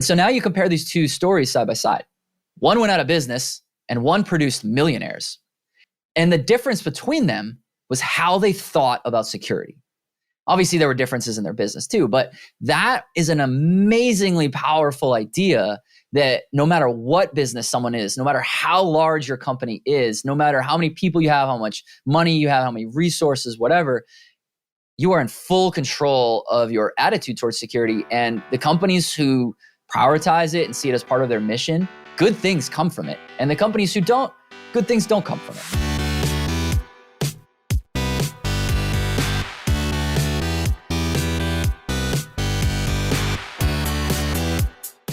So now you compare these two stories side by side. One went out of business and one produced millionaires. And the difference between them was how they thought about security. Obviously, there were differences in their business too, but that is an amazingly powerful idea that no matter what business someone is, no matter how large your company is, no matter how many people you have, how much money you have, how many resources, whatever, you are in full control of your attitude towards security. And the companies who prioritize it and see it as part of their mission, good things come from it. And the companies who don't, good things don't come from it.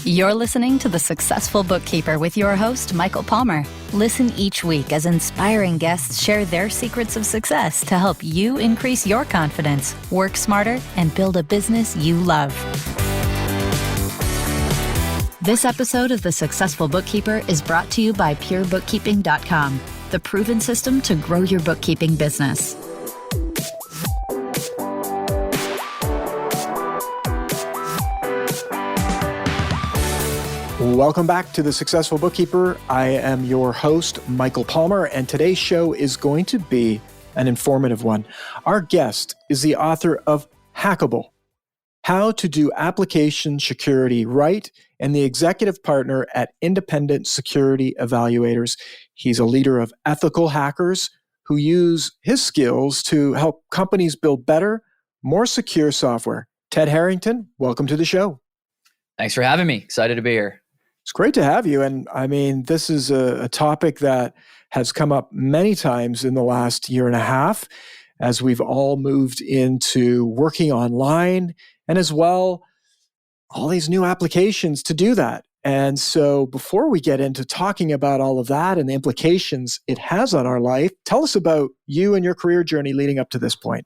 You're listening to The Successful Bookkeeper with your host, Michael Palmer. Listen each week as inspiring guests share their secrets of success to help you increase your confidence, work smarter, and build a business you love. This episode of The Successful Bookkeeper is brought to you by PureBookkeeping.com, the proven system to grow your bookkeeping business. Welcome back to The Successful Bookkeeper. I am your host, Michael Palmer, and today's show is going to be an informative one. Our guest is the author of Hackable, How to Do Application Security Right, and the executive partner at Independent Security Evaluators. He's a leader of ethical hackers who use his skills to help companies build better, more secure software. Ted Harrington, welcome to the show. Thanks for having me. Excited to be here. It's great to have you. And I mean, this is a topic that has come up many times in the last year and a half as we've all moved into working online and as well, all these new applications to do that. And so before we get into talking about all of that and the implications it has on our life, tell us about you and your career journey leading up to this point.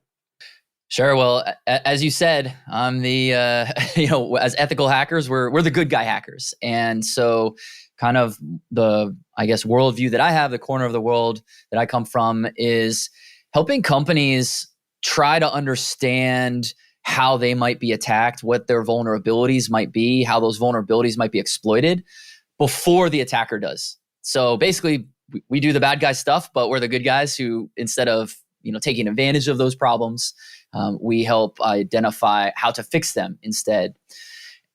Sure. Well, as you said, I'm the, as ethical hackers, we're the good guy hackers. And so kind of the, I guess, worldview that I have, the corner of the world that I come from is helping companies try to understand how they might be attacked, what their vulnerabilities might be, how those vulnerabilities might be exploited before the attacker does. So basically, we do the bad guy stuff, but we're the good guys who, instead of taking advantage of those problems, we help identify how to fix them instead.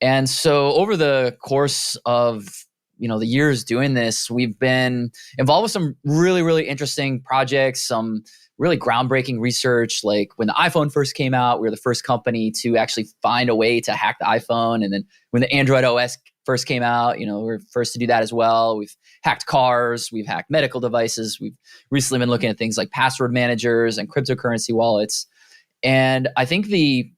And so over the course of the years doing this, we've been involved with some really, really interesting projects, some really groundbreaking research. Like when the iPhone first came out, we were the first company to actually find a way to hack the iPhone. And then when the Android OS first came out, we were first to do that as well. We've hacked cars, we've hacked medical devices. We've recently been looking at things like password managers and cryptocurrency wallets. And I think the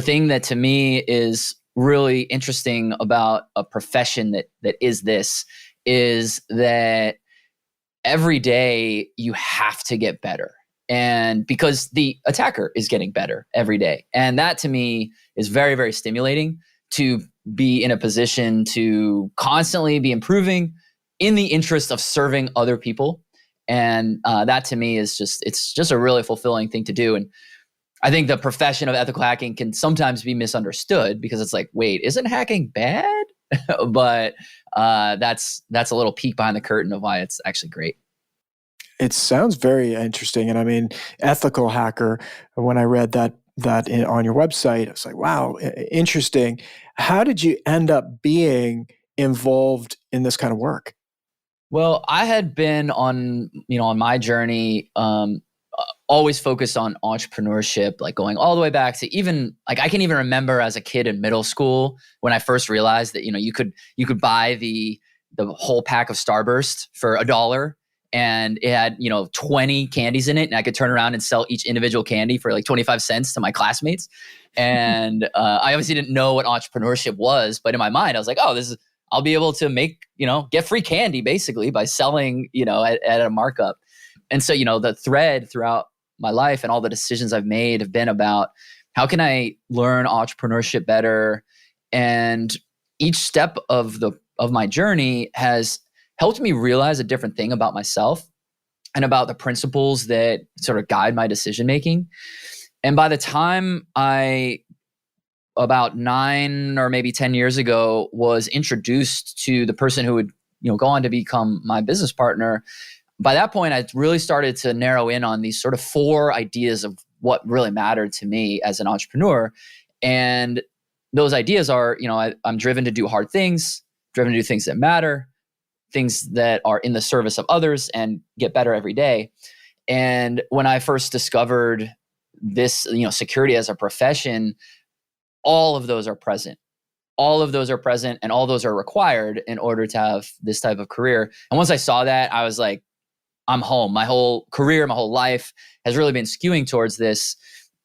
thing that to me is really interesting about a profession that is this is that every day you have to get better. And because the attacker is getting better every day. And that to me is very, very stimulating to be in a position to constantly be improving in the interest of serving other people. And that to me is it's just a really fulfilling thing to do. And I think the profession of ethical hacking can sometimes be misunderstood because it's like, wait, isn't hacking bad? But that's a little peek behind the curtain of why it's actually great. It sounds very interesting. And I mean, ethical hacker, when I read that on your website, I was like, wow, interesting. How did you end up being involved in this kind of work? Well, I had been on my journey, always focused on entrepreneurship, like going all the way back to even like I can even remember as a kid in middle school when I first realized that you could buy the whole pack of Starburst for $1 and it had 20 candies in it, and I could turn around and sell each individual candy for like 25 cents to my classmates. And I obviously didn't know what entrepreneurship was, but in my mind I was like, oh, I'll be able to make get free candy basically by selling at a markup. And so the thread throughout my life and all the decisions I've made have been about how can I learn entrepreneurship better, and each step of my journey has helped me realize a different thing about myself and about the principles that sort of guide my decision making. And by the time I about 9 or maybe 10 years ago, was introduced to the person who would, go on to become my business partner. By that point, I really started to narrow in on these sort of 4 ideas of what really mattered to me as an entrepreneur. And those ideas are, I'm driven to do hard things, driven to do things that matter, things that are in the service of others, and get better every day. And when I first discovered this, security as a profession, all of those are present. All of those are present, and all those are required in order to have this type of career. And once I saw that, I was like, I'm home. My whole career, my whole life has really been skewing towards this.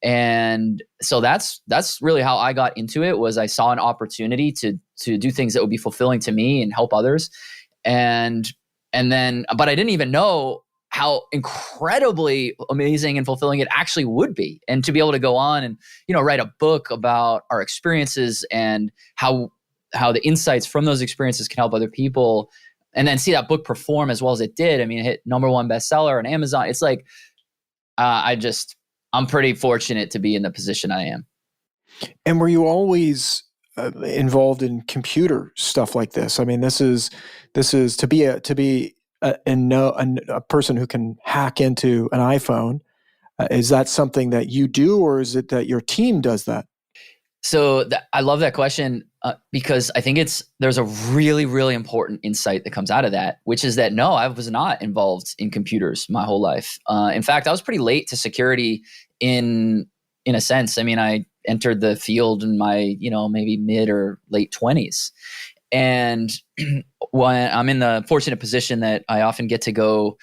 And so that's really how I got into it. Was I saw an opportunity to do things that would be fulfilling to me and help others. And then, but I didn't even know how incredibly amazing and fulfilling it actually would be. And to be able to go on and, write a book about our experiences and how the insights from those experiences can help other people, and then see that book perform as well as it did. I mean, it hit #1 bestseller on Amazon. It's like, I'm pretty fortunate to be in the position I am. And were you always involved in computer stuff like this? I mean, this is to be a person who can hack into an iPhone. Is that something that you do, or is it that your team does that? So I love that question because I think there's a really, really important insight that comes out of that, which is that no, I was not involved in computers my whole life. In fact, I was pretty late to security in a sense. I mean, I entered the field in my, maybe mid or late 20s. And when I'm in the fortunate position that I often get to go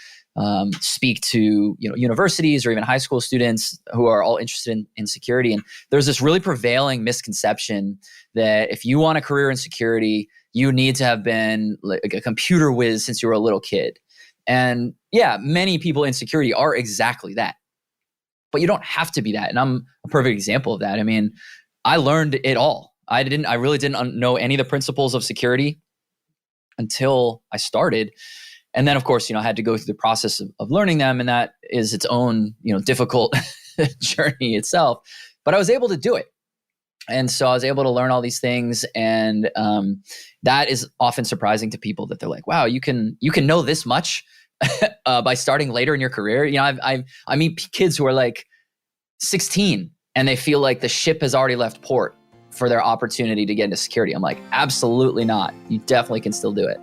speak to universities or even high school students who are all interested in security. And there's this really prevailing misconception that if you want a career in security, you need to have been like a computer whiz since you were a little kid. And yeah, many people in security are exactly that. But you don't have to be that. And I'm a perfect example of that. I mean, I learned it all. I really didn't know any of the principles of security until I started. And then, of course, I had to go through the process of learning them, and that is its own, difficult journey itself. But I was able to do it. And so I was able to learn all these things. And that is often surprising to people, that they're like, wow, you can know this much by starting later in your career. I meet kids who are like 16 and they feel like the ship has already left port for their opportunity to get into security. I'm like, absolutely not. You definitely can still do it.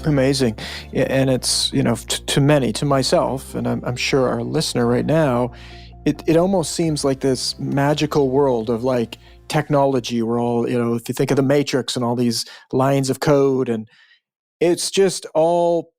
Amazing. And it's, to many, to myself, and I'm sure our listener right now, it almost seems like this magical world of like technology. We're all, if you think of the Matrix and all these lines of code, and it's just all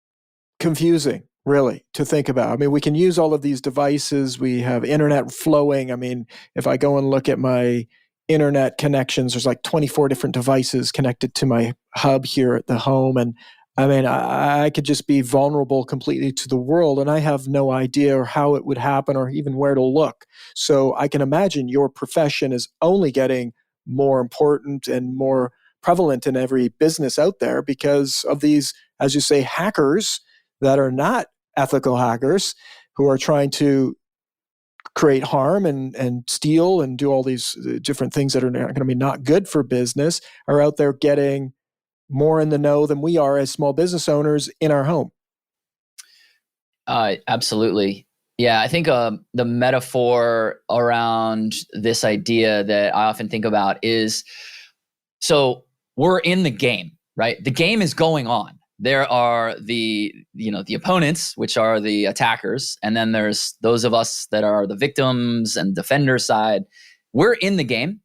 confusing, really, to think about. I mean, we can use all of these devices. We have internet flowing. I mean, if I go and look at my internet connections, there's like 24 different devices connected to my hub here at the home. And I mean, I could just be vulnerable completely to the world, and I have no idea how it would happen or even where to look. So I can imagine your profession is only getting more important and more prevalent in every business out there because of these, as you say, hackers that are not ethical hackers who are trying to create harm and steal and do all these different things that are going to be not good for business, are out there getting more in the know than we are as small business owners in our home. Absolutely. Yeah, I think the metaphor around this idea that I often think about is, so we're in the game, right? The game is going on. There are the opponents, which are the attackers, and then there's those of us that are the victims and defender side. We're in the game,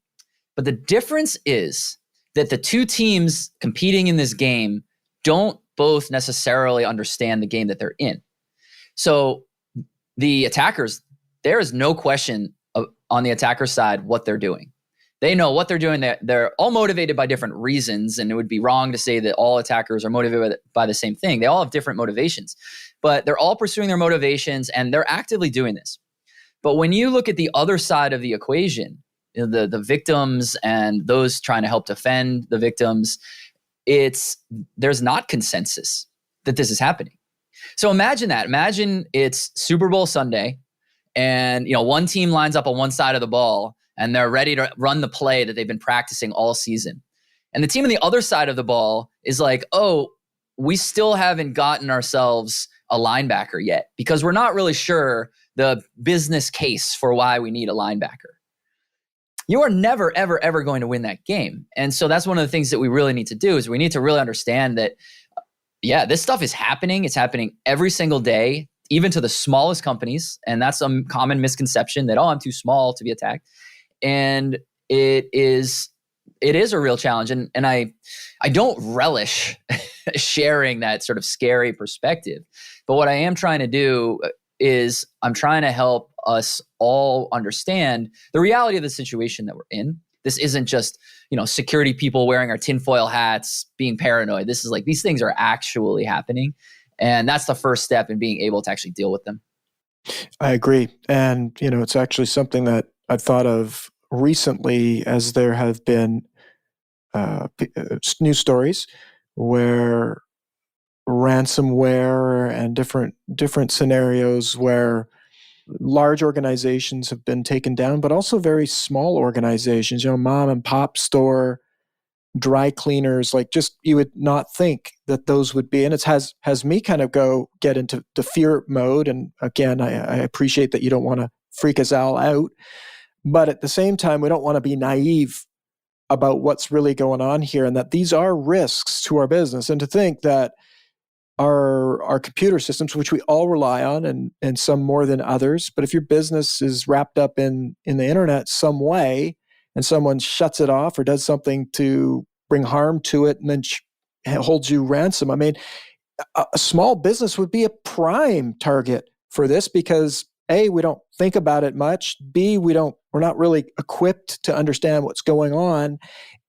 but the difference is that the two teams competing in this game don't both necessarily understand the game that they're in. So the attackers, there is no question on the attacker side what they're doing. They know what they're doing. They're all motivated by different reasons, and it would be wrong to say that all attackers are motivated by the same thing. They all have different motivations, but they're all pursuing their motivations, and they're actively doing this. But when you look at the other side of the equation, the victims and those trying to help defend the victims, there's not consensus that this is happening. So imagine that. Imagine it's Super Bowl Sunday and, one team lines up on one side of the ball and they're ready to run the play that they've been practicing all season. And the team on the other side of the ball is like, oh, we still haven't gotten ourselves a linebacker yet because we're not really sure the business case for why we need a linebacker. You are never, ever, ever going to win that game. And so that's one of the things that we really need to do is we need to really understand that, this stuff is happening. It's happening every single day, even to the smallest companies. And that's a common misconception that, I'm too small to be attacked. And it is a real challenge. And I don't relish sharing that sort of scary perspective. But what I am trying to do is I'm trying to help us all understand the reality of the situation that we're in. This isn't just, security people wearing our tinfoil hats, being paranoid. This is like, these things are actually happening. And that's the first step in being able to actually deal with them. I agree. And, it's actually something that I've thought of recently as there have been news stories where ransomware and different scenarios where large organizations have been taken down, but also very small organizations, mom and pop store, dry cleaners, like just you would not think that those would be. And it has me kind of get into the fear mode. And again, I appreciate that you don't want to freak us all out, but at the same time, we don't want to be naive about what's really going on here and that these are risks to our business. And to think that our computer systems, which we all rely on and some more than others, but if your business is wrapped up in the internet some way and someone shuts it off or does something to bring harm to it and then holds you ransom, I mean, a small business would be a prime target for this because A, we don't think about it much. B, we're not really equipped to understand what's going on.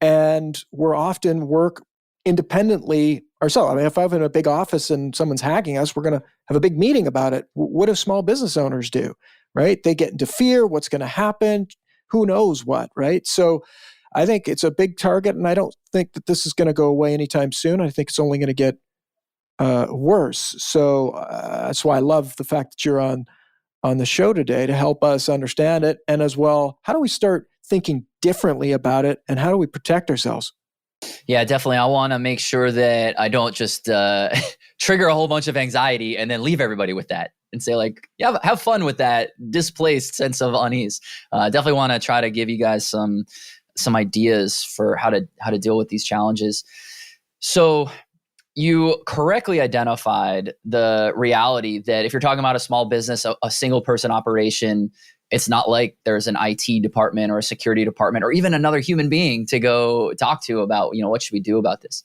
And we're often work independently ourselves. I mean, if I'm in a big office and someone's hacking us, we're going to have a big meeting about it. What do small business owners do, right? They get into fear. What's going to happen? Who knows what, right? So I think it's a big target, and I don't think that this is going to go away anytime soon. I think it's only going to get worse. So that's why I love the fact that you're on the show today to help us understand it. And as well, how do we start thinking differently about it and how do we protect ourselves? Yeah, definitely. I want to make sure that I don't just trigger a whole bunch of anxiety and then leave everybody with that and say like, yeah, have fun with that displaced sense of unease. Definitely want to try to give you guys some ideas for how to deal with these challenges. So you correctly identified the reality that if you're talking about a small business, a single person operation, it's not like there's an IT department or a security department or even another human being to go talk to about, what should we do about this?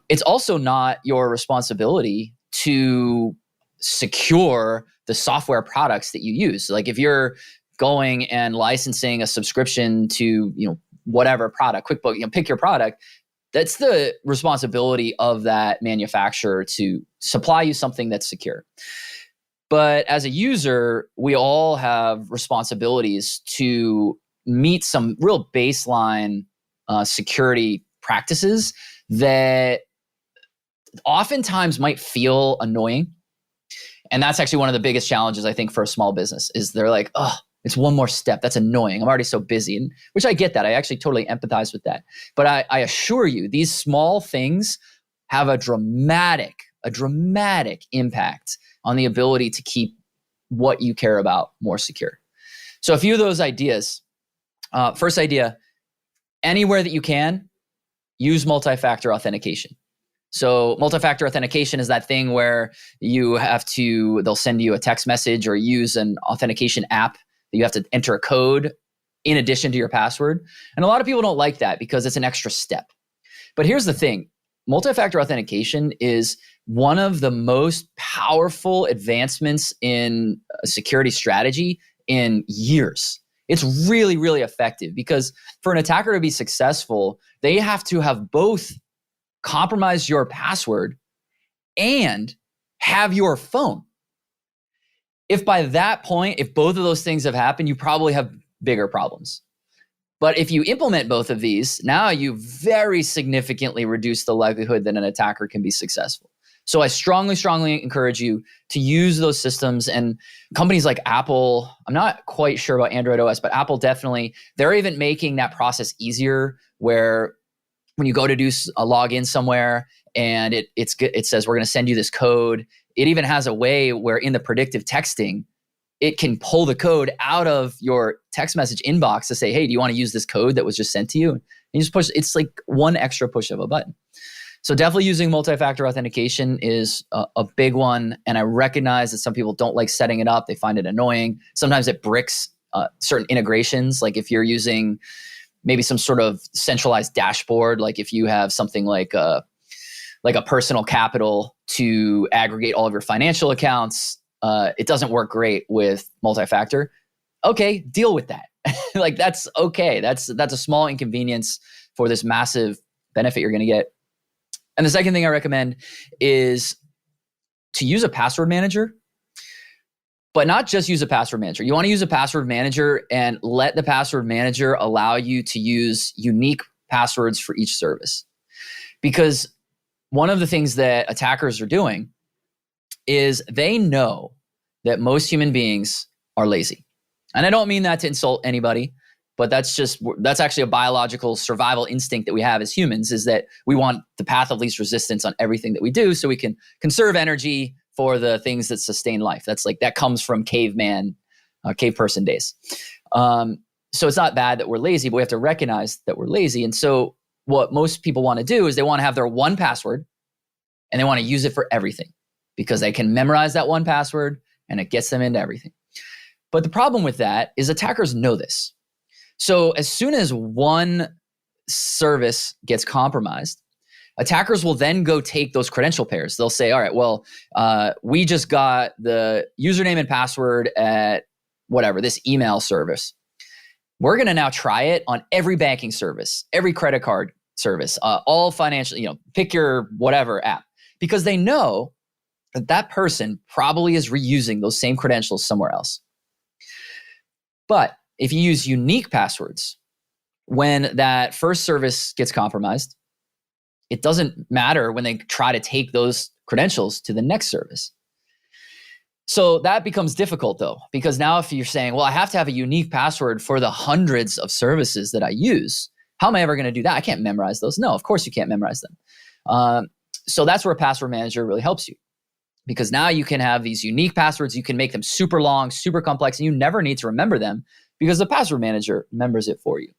It's also not your responsibility to secure the software products that you use. Like if you're going and licensing a subscription to, whatever product, QuickBooks, pick your product, that's the responsibility of that manufacturer to supply you something that's secure. But as a user, we all have responsibilities to meet some real baseline security practices that oftentimes might feel annoying. And that's actually one of the biggest challenges, I think, for a small business is they're like, oh, it's one more step. That's annoying. I'm already so busy. And which I get that. I actually totally empathize with that. But I assure you, these small things have a dramatic impact on the ability to keep what you care about more secure. So a few of those ideas. First idea, anywhere that you can, use multi-factor authentication. So multi-factor authentication is that thing where they'll send you a text message or use an authentication app that you have to enter a code in addition to your password. And a lot of people don't like that because it's an extra step. But here's the thing. Multi-factor authentication is one of the most powerful advancements in a security strategy in years. It's really, really effective because for an attacker to be successful, they have to have both compromised your password and have your phone. If by that point, if both of those things have happened, you probably have bigger problems. But if you implement both of these, now you very significantly reduce the likelihood that an attacker can be successful. So I strongly, strongly encourage you to use those systems. And companies like Apple, I'm not quite sure about Android OS, but Apple definitely, they're even making that process easier, where when you go to do a login somewhere and it says, we're going to send you this code. It even has a way where in the predictive texting, it can pull the code out of your text message inbox to say, hey, do you want to use this code that was just sent to you? And you just push, it's like one extra push of a button. So definitely using multi-factor authentication is a big one. And I recognize that some people don't like setting it up. They find it annoying. Sometimes it bricks certain integrations. Like if you're using maybe some sort of centralized dashboard, like if you have something like a personal capital to aggregate all of your financial accounts, it doesn't work great with multi-factor. Okay, deal with that. Like that's okay. That's a small inconvenience for this massive benefit you're going to get. And the second thing I recommend is to use a password manager, but not just use a password manager. You want to use a password manager and let the password manager allow you to use unique passwords for each service. Because one of the things that attackers are doing is they know that most human beings are lazy. And I don't mean that to insult anybody, but that's actually a biological survival instinct that we have as humans, is that we want the path of least resistance on everything that we do so we can conserve energy for the things that sustain life. That comes from cave person days. So it's not bad that we're lazy, but we have to recognize that we're lazy. And so what most people want to do is they want to have their one password and they want to use it for everything because they can memorize that one password and it gets them into everything. But the problem with that is attackers know this. So as soon as one service gets compromised, attackers will then go take those credential pairs. They'll say, all right, well, we just got the username and password at whatever, this email service. We're going to now try it on every banking service, every credit card service, all financial, pick your whatever app, because they know that person probably is reusing those same credentials somewhere else. But if you use unique passwords, when that first service gets compromised, it doesn't matter when they try to take those credentials to the next service. So that becomes difficult though, because now if you're saying, well, I have to have a unique password for the hundreds of services that I use, how am I ever going to do that? I can't memorize those. No, of course you can't memorize them. So that's where a password manager really helps you, because now you can have these unique passwords. You can make them super long, super complex, and you never need to remember them because the password manager remembers it for you.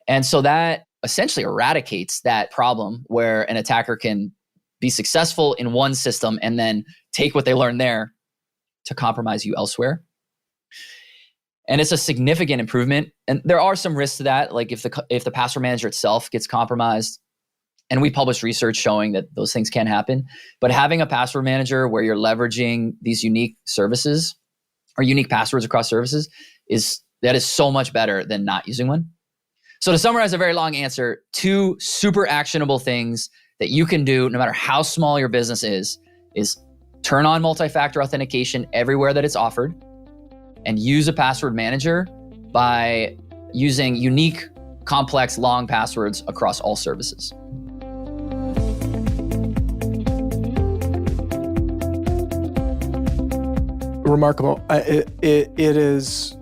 And so that essentially eradicates that problem where an attacker can be successful in one system and then take what they learned there to compromise you elsewhere. And it's a significant improvement. And there are some risks to that, like if the password manager itself gets compromised. And we publish research showing that those things can happen. But having a password manager where you're leveraging these unique services or unique passwords across services is so much better than not using one. So to summarize a very long answer, 2 super actionable things that you can do no matter how small your business is turn on multi-factor authentication everywhere that it's offered and use a password manager by using unique, complex, long passwords across all services. Remarkable. It is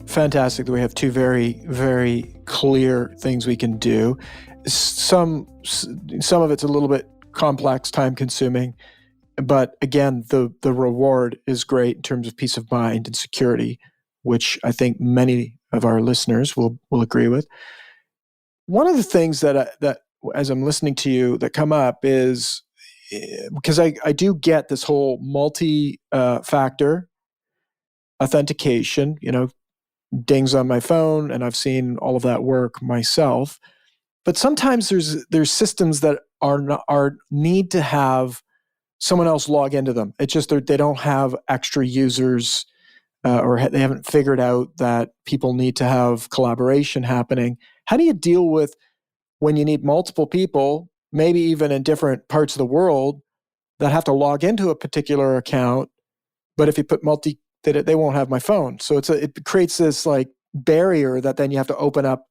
fantastic that we have 2 very, very clear things we can do. Some of it's a little bit complex, time consuming, but again, the reward is great in terms of peace of mind and security, which I think many of our listeners will agree with. One of the things that as I'm listening to you that come up is because I do get this whole multi-factor authentication, dings on my phone, and I've seen all of that work myself. But sometimes there's systems that need to have someone else log into them. It's just they don't have extra users, or they haven't figured out that people need to have collaboration happening. How do you deal with when you need multiple people, maybe even in different parts of the world, that have to log into a particular account, but if you put they won't have my phone. So it creates this like barrier that then you have to open up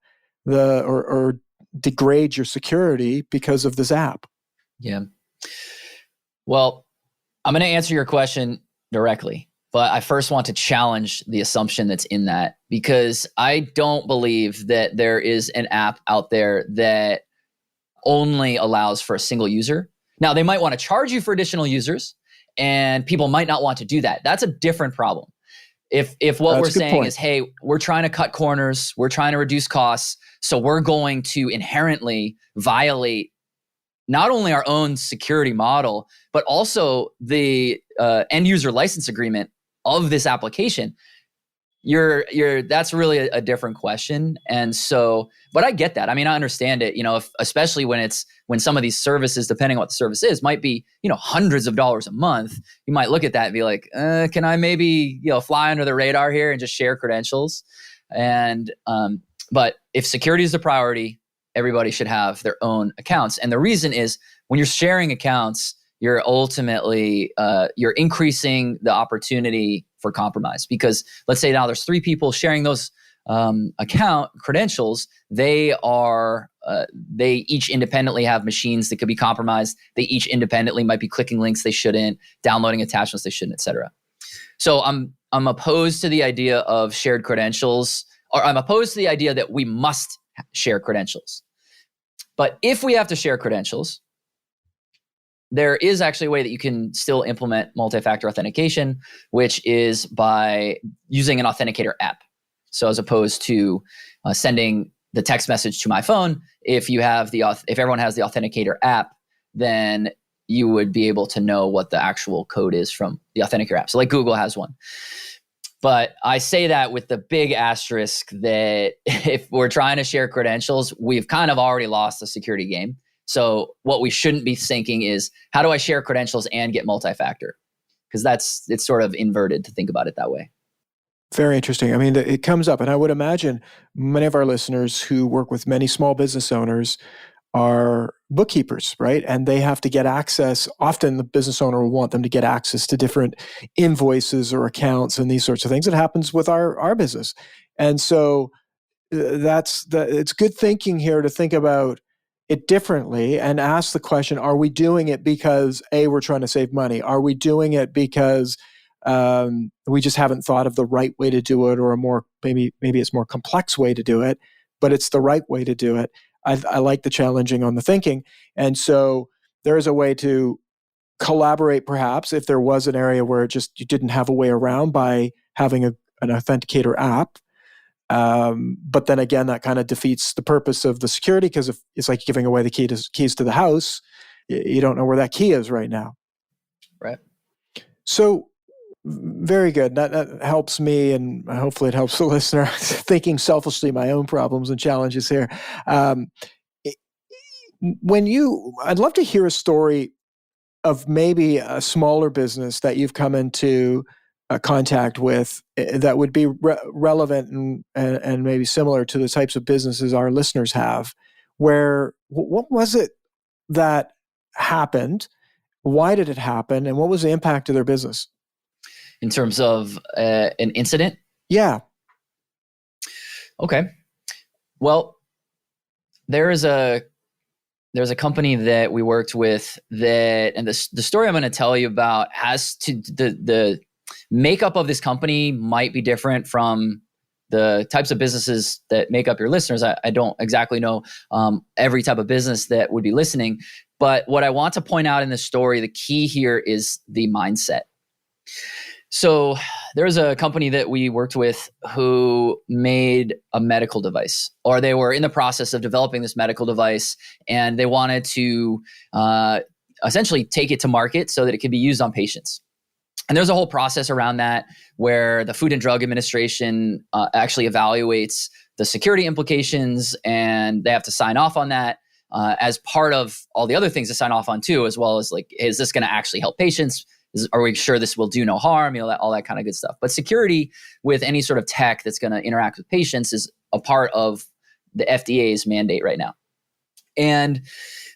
or degrade your security because of this app. Yeah. Well, I'm going to answer your question directly, but I first want to challenge the assumption that's in that, because I don't believe that there is an app out there that only allows for a single user. Now, they might want to charge you for additional users, and people might not want to do that. That's a different problem. If what we're saying is, hey, we're trying to cut corners, we're trying to reduce costs, so we're going to inherently violate not only our own security model, but also the end user license agreement of this application, that's really a different question. And so, but I get that. I mean, I understand it, especially when some of these services, depending on what the service is, might be, hundreds of dollars a month. You might look at that and be like, can I maybe, fly under the radar here and just share credentials? And, but if security is the priority, everybody should have their own accounts. And the reason is, when you're sharing accounts, you're ultimately, you're increasing the opportunity for compromise. Because let's say now there's 3 people sharing those account credentials. They each independently have machines that could be compromised. They each independently might be clicking links they shouldn't, downloading attachments they shouldn't, et cetera. So I'm opposed to the idea of shared credentials, or I'm opposed to the idea that we must share credentials. But if we have to share credentials, there is actually a way that you can still implement multi-factor authentication, which is by using an authenticator app. So as opposed to sending the text message to my phone, if everyone has the authenticator app, then you would be able to know what the actual code is from the authenticator app. So like Google has one. But I say that with the big asterisk that if we're trying to share credentials, we've kind of already lost the security game. So what we shouldn't be thinking is, how do I share credentials and get multi-factor? Because it's sort of inverted to think about it that way. Very interesting. I mean, it comes up, and I would imagine many of our listeners who work with many small business owners are bookkeepers, right? And they have to get access. Often the business owner will want them to get access to different invoices or accounts and these sorts of things. It happens with our business. And so it's good thinking here to think about it differently and ask the question, are we doing it because we're trying to save money? Are we doing it because we just haven't thought of the right way to do it, or a more, maybe it's more complex way to do it, but it's the right way to do it? I like the challenging on the thinking. And so there is a way to collaborate, perhaps, if there was an area where you didn't have a way around by having an authenticator app. But then again, that kind of defeats the purpose of the security, because if it's like giving away the keys to the house, you don't know where that key is right now. Right. So very good. That helps me, and hopefully it helps the listener thinking selfishly my own problems and challenges here. I'd love to hear a story of maybe a smaller business that you've come into contact with that would be relevant and maybe similar to the types of businesses our listeners have. What was it that happened? Why did it happen? And what was the impact of their business? In terms of an incident? Yeah. Okay. Well, there's a company that we worked with and the story I'm going to tell you about has to the makeup of this company might be different from the types of businesses that make up your listeners. I don't exactly know every type of business that would be listening, but what I want to point out in this story, the key here is the mindset. So there's a company that we worked with who made a medical device, or they were in the process of developing this medical device, and they wanted to essentially take it to market so that it could be used on patients. And there's a whole process around that where the Food and Drug Administration actually evaluates the security implications, and they have to sign off on that as part of all the other things to sign off on too, as well as like, is this going to actually help patients? Are we sure this will do no harm? All that kind of good stuff. But security with any sort of tech that's going to interact with patients is a part of the FDA's mandate right now. And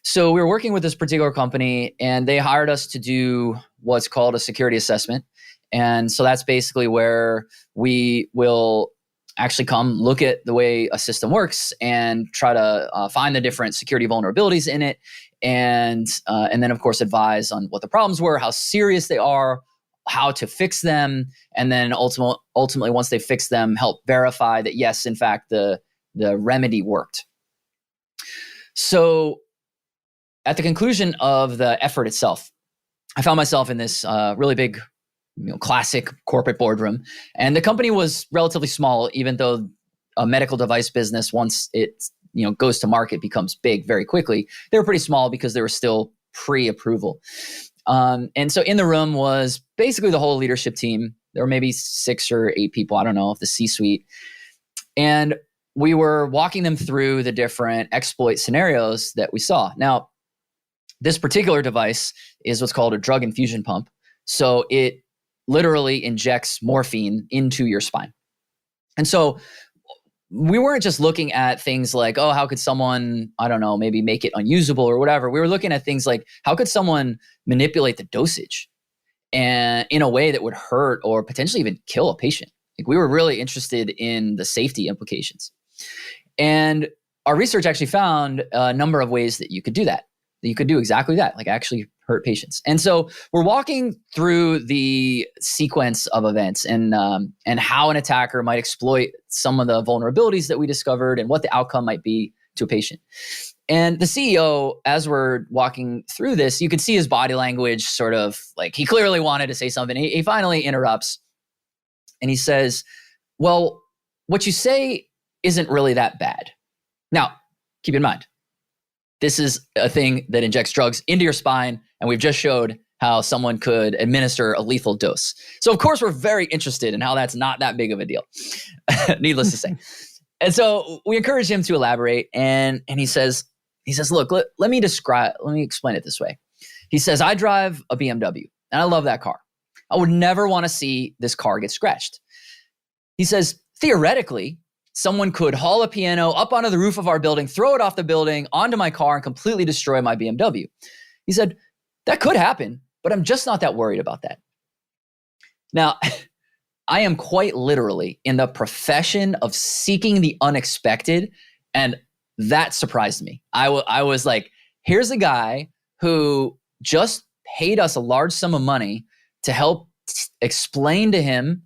so we were working with this particular company, and they hired us to do what's called a security assessment. And so that's basically where we will actually come look at the way a system works and try to find the different security vulnerabilities in it, and then of course advise on what the problems were, how serious they are, how to fix them, and then ultimately once they fix them, help verify that yes, in fact, the remedy worked. So at the conclusion of the effort itself, I found myself in this really big, classic corporate boardroom, and the company was relatively small, even though a medical device business, once it goes to market, becomes big very quickly. They were pretty small because they were still pre-approval. And so in the room was basically the whole leadership team. There were maybe 6 or 8 people, I don't know, of the C-suite. And we were walking them through the different exploit scenarios that we saw. Now, this particular device is what's called a drug infusion pump. So it literally injects morphine into your spine. And so we weren't just looking at things like, oh, how could someone, I don't know, maybe make it unusable or whatever. We were looking at things like, how could someone manipulate the dosage and in a way that would hurt or potentially even kill a patient? Like, we were really interested in the safety implications. And our research actually found a number of ways that you could do that you could do exactly that, like actually hurt patients. And so we're walking through the sequence of events and how an attacker might exploit some of the vulnerabilities that we discovered and what the outcome might be to a patient. And the CEO, as we're walking through this, you could see his body language sort of like he clearly wanted to say something. He finally interrupts and he says, well, what you say isn't really that bad. Now, keep in mind, this is a thing that injects drugs into your spine, and we've just showed how someone could administer a lethal dose. So of course, we're very interested in how that's not that big of a deal, needless to say. And so we encourage him to elaborate, and he says, look, let me explain it this way. He says, I drive a BMW, and I love that car. I would never want to see this car get scratched. He says, theoretically, someone could haul a piano up onto the roof of our building, throw it off the building, onto my car, and completely destroy my BMW. He said, that could happen, but I'm just not that worried about that. Now, I am quite literally in the profession of seeking the unexpected, and that surprised me. I was like, here's a guy who just paid us a large sum of money to help explain to him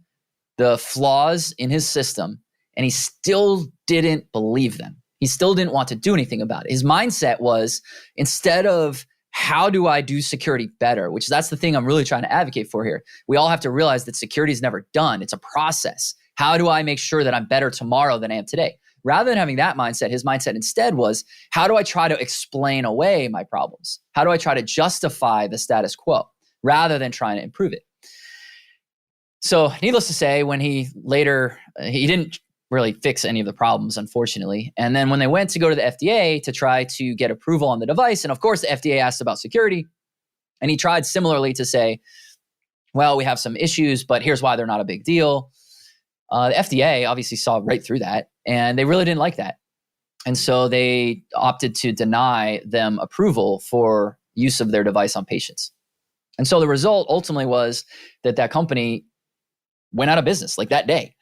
the flaws in his system, and he still didn't believe them. He still didn't want to do anything about it. His mindset was, instead of how do I do security better, which that's the thing I'm really trying to advocate for here. We all have to realize that security is never done. It's a process. How do I make sure that I'm better tomorrow than I am today? Rather than having that mindset, his mindset instead was, how do I try to explain away my problems? How do I try to justify the status quo rather than trying to improve it? So needless to say, when he didn't really fix any of the problems, unfortunately. And then when they went to go to the FDA to try to get approval on the device, and of course the FDA asked about security, and he tried similarly to say, well, we have some issues, but here's why they're not a big deal. The FDA obviously saw right through that, and they really didn't like that. And so they opted to deny them approval for use of their device on patients. And so the result ultimately was that company went out of business like that day.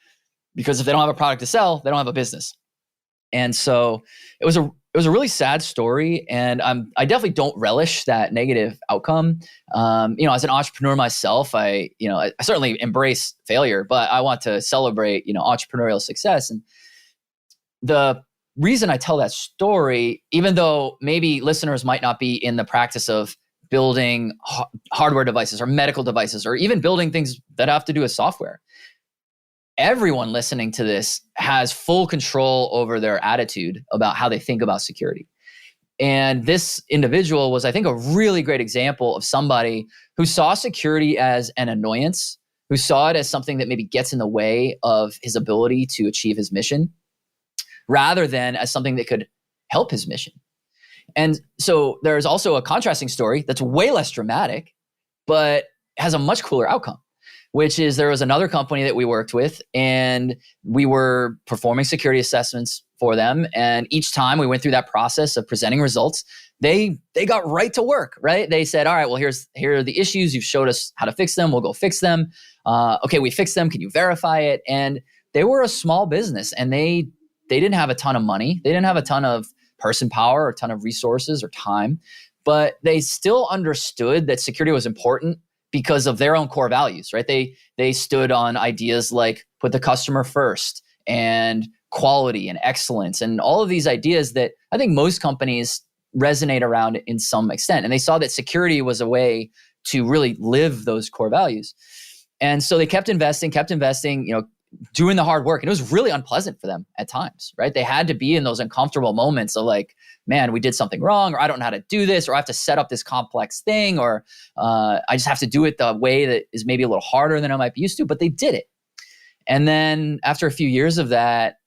Because if they don't have a product to sell, they don't have a business. And so it was a really sad story, and I definitely don't relish that negative outcome. As an entrepreneur myself, I certainly embrace failure, but I want to celebrate entrepreneurial success. And the reason I tell that story, even though maybe listeners might not be in the practice of building hardware devices or medical devices or even building things that have to do with software, everyone listening to this has full control over their attitude about how they think about security. And this individual was, I think, a really great example of somebody who saw security as an annoyance, who saw it as something that maybe gets in the way of his ability to achieve his mission, rather than as something that could help his mission. And so there's also a contrasting story that's way less dramatic, but has a much cooler outcome, which is there was another company that we worked with, and we were performing security assessments for them. And each time we went through that process of presenting results, they got right to work, right? They said, all right, well, here are the issues. You've showed us how to fix them. We'll go fix them. Okay, we fixed them. Can you verify it? And they were a small business, and they didn't have a ton of money. They didn't have a ton of person power or a ton of resources or time. but they still understood that security was important because of their own core values, right? They stood on ideas like put the customer first and quality and excellence and all of these ideas that I think most companies resonate around in some extent. And they saw that security was a way to really live those core values. And so they kept investing, doing the hard work. And it was really unpleasant for them at times, right? They had to be in those uncomfortable moments of like, man, we did something wrong, or I don't know how to do this, or I have to set up this complex thing, or I just have to do it the way that is maybe a little harder than I might be used to, but they did it. And then after a few years of that,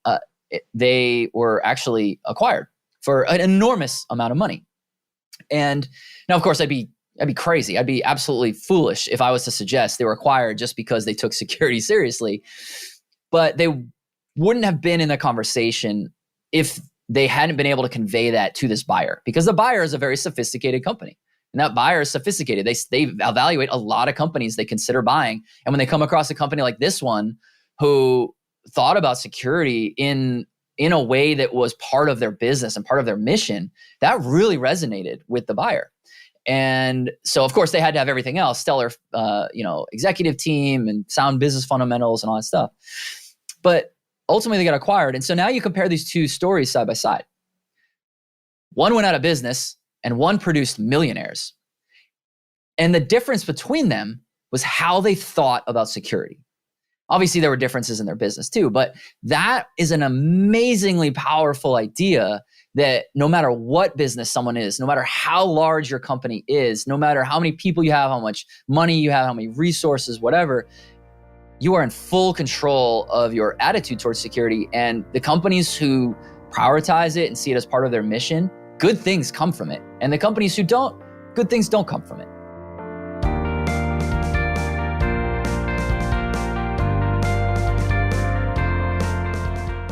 they were actually acquired for an enormous amount of money. And now, of course, I'd be crazy. I'd be absolutely foolish if I was to suggest they were acquired just because they took security seriously. But they wouldn't have been in the conversation if they hadn't been able to convey that to this buyer, because the buyer is a very sophisticated company. And that buyer is sophisticated. They evaluate a lot of companies they consider buying. And when they come across a company like this one who thought about security in a way that was part of their business and part of their mission, that really resonated with the buyer. And so, of course, they had to have everything else, stellar, executive team and sound business fundamentals and all that stuff. But ultimately, they got acquired. And so now you compare these two stories side by side. One went out of business and one produced millionaires. And the difference between them was how they thought about security. Obviously, there were differences in their business too, but that is an amazingly powerful idea that no matter what business someone is, no matter how large your company is, no matter how many people you have, how much money you have, how many resources, whatever, you are in full control of your attitude towards security. And the companies who prioritize it and see it as part of their mission, good things come from it. And the companies who don't, good things don't come from it.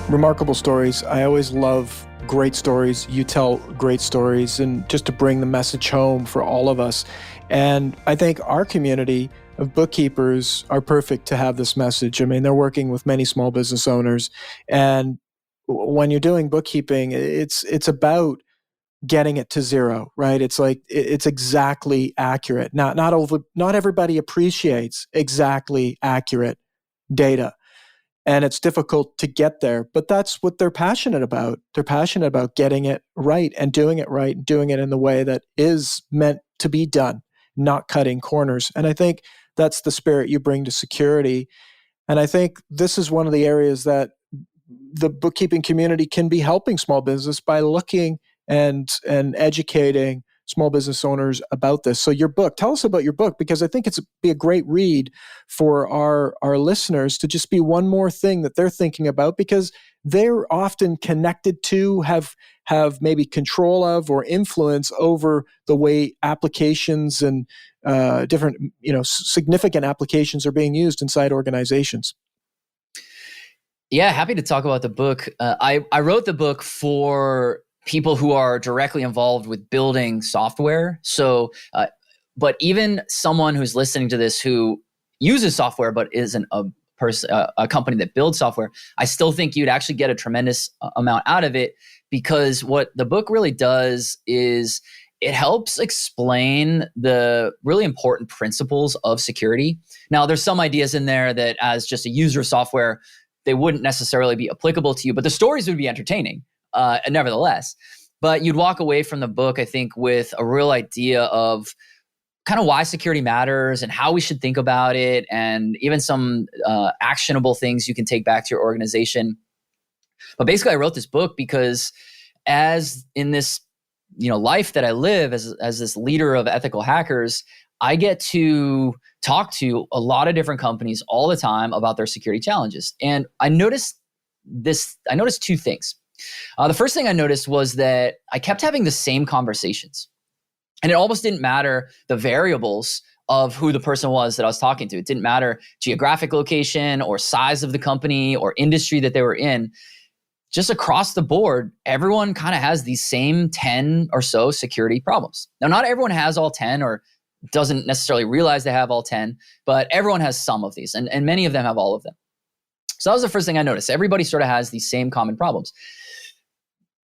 Remarkable stories. I always love great stories. You tell great stories, and just to bring the message home for all of us. And I think our community of bookkeepers are perfect to have this message. I mean, they're working with many small business owners. And when you're doing bookkeeping, it's about getting it to zero, right? It's like, it's exactly accurate. Not everybody appreciates exactly accurate data. And it's difficult to get there, but that's what they're passionate about. They're passionate about getting it right, and doing it in the way that is meant to be done, not cutting corners. And I think that's the spirit you bring to security. And I think this is one of the areas that the bookkeeping community can be helping small business by looking and educating small business owners about this. So your book, tell us about your book, because I think it's be a great read for our listeners to just be one more thing that they're thinking about, because they're often connected to, have maybe control of or influence over the way applications and different, significant applications are being used inside organizations. Yeah, happy to talk about the book. I wrote the book for people who are directly involved with building software. So, but even someone who's listening to this who uses software but isn't a company that builds software, I still think you'd actually get a tremendous amount out of it, because what the book really does is it helps explain the really important principles of security. Now, there's some ideas in there that as just a user of software, they wouldn't necessarily be applicable to you, but the stories would be entertaining. Nevertheless, but you'd walk away from the book, I think, with a real idea of kind of why security matters and how we should think about it, and even some actionable things you can take back to your organization. But basically, I wrote this book because as in this, life that I live as this leader of ethical hackers, I get to talk to a lot of different companies all the time about their security challenges. And I noticed two things. The first thing I noticed was that I kept having the same conversations, and it almost didn't matter the variables of who the person was that I was talking to. It didn't matter geographic location or size of the company or industry that they were in. Just across the board, everyone kind of has these same 10 or so security problems. Now, not everyone has all 10 or doesn't necessarily realize they have all 10, but everyone has some of these, and many of them have all of them. So that was the first thing I noticed. Everybody sort of has these same common problems.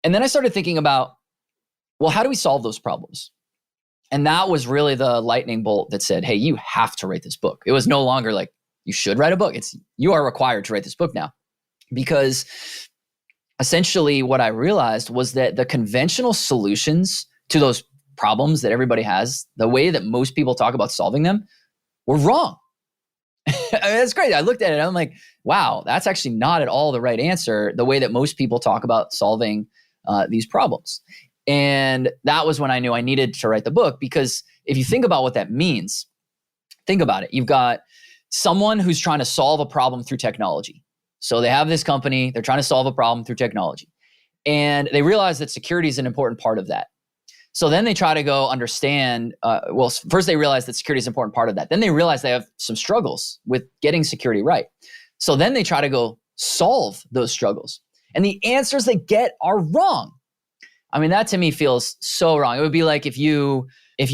And then I started thinking about, well, how do we solve those problems? And that was really the lightning bolt that said, hey, you have to write this book. It was no longer like, you should write a book. You are required to write this book now. Because essentially what I realized was that the conventional solutions to those problems that everybody has, the way that most people talk about solving them, were wrong. It's crazy. I looked at it and I'm like, wow, that's actually not at all the right answer, the way that most people talk about solving these problems. And that was when I knew I needed to write the book, because if you think about what that means, think about it. You've got someone who's trying to solve a problem through technology. So they have this company, they're trying to solve a problem through technology. And they realize that security is an important part of that. So then they try to go understand, first they realize that security is an important part of that. Then they realize they have some struggles with getting security right. So then they try to go solve those struggles. And the answers they get are wrong. I mean, that to me feels so wrong. It would be like if you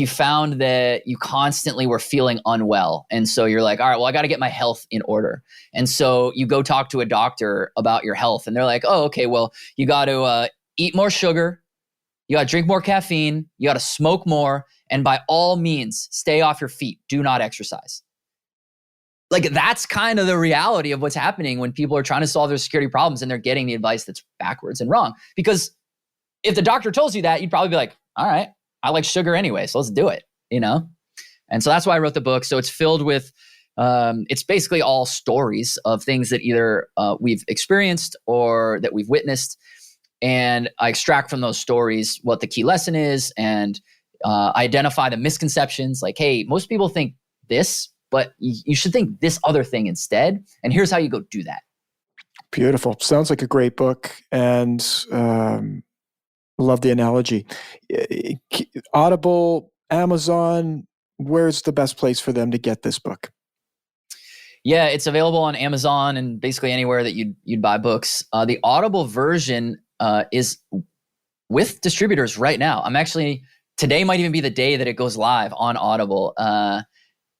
found that you constantly were feeling unwell. And so you're like, all right, well, I got to get my health in order. And so you go talk to a doctor about your health. And they're like, oh, okay, well, you got to eat more sugar. You got to drink more caffeine. You got to smoke more. And by all means, stay off your feet. Do not exercise. Like, that's kind of the reality of what's happening when people are trying to solve their security problems and they're getting the advice that's backwards and wrong. Because if the doctor told you that, you'd probably be like, all right, I like sugar anyway, so let's do it, And so that's why I wrote the book. So it's filled with, it's basically all stories of things that either we've experienced or that we've witnessed. And I extract from those stories what the key lesson is, and I identify the misconceptions. Like, hey, most people think this, but you should think this other thing instead. And here's how you go do that. Beautiful. Sounds like a great book. And love the analogy. Audible, Amazon, where's the best place for them to get this book? Yeah, it's available on Amazon and basically anywhere that you'd buy books. The Audible version is with distributors right now. Today might even be the day that it goes live on Audible.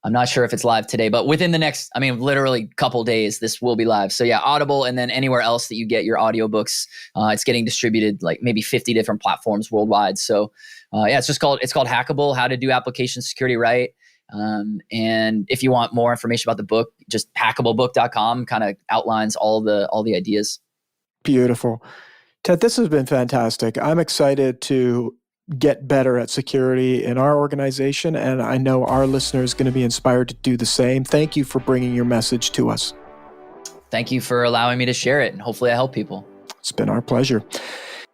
I'm not sure if it's live today, but within the next, literally couple days, this will be live. So yeah, Audible, and then anywhere else that you get your audiobooks, it's getting distributed like maybe 50 different platforms worldwide. So yeah, it's called Hackable, How to Do Application Security Right. And if you want more information about the book, just hackablebook.com kind of outlines all the ideas. Beautiful. Ted, this has been fantastic. I'm excited to get better at security in our organization, and I know our listeners are going to be inspired to do the same. Thank you for bringing your message to us. Thank you for allowing me to share it, and hopefully I help people. It's been our pleasure.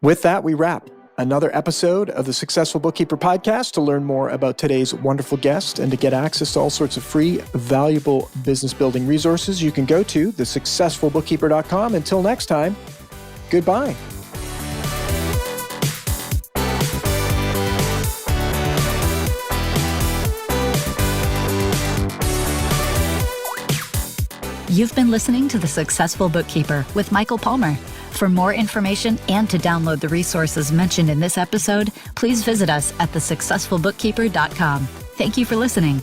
With that, we wrap another episode of the Successful Bookkeeper podcast. To learn more about today's wonderful guest and to get access to all sorts of free, valuable business building resources, you can go to thesuccessfulbookkeeper.com. Until next time, goodbye. You've been listening to The Successful Bookkeeper with Michael Palmer. For more information and to download the resources mentioned in this episode, please visit us at thesuccessfulbookkeeper.com. Thank you for listening.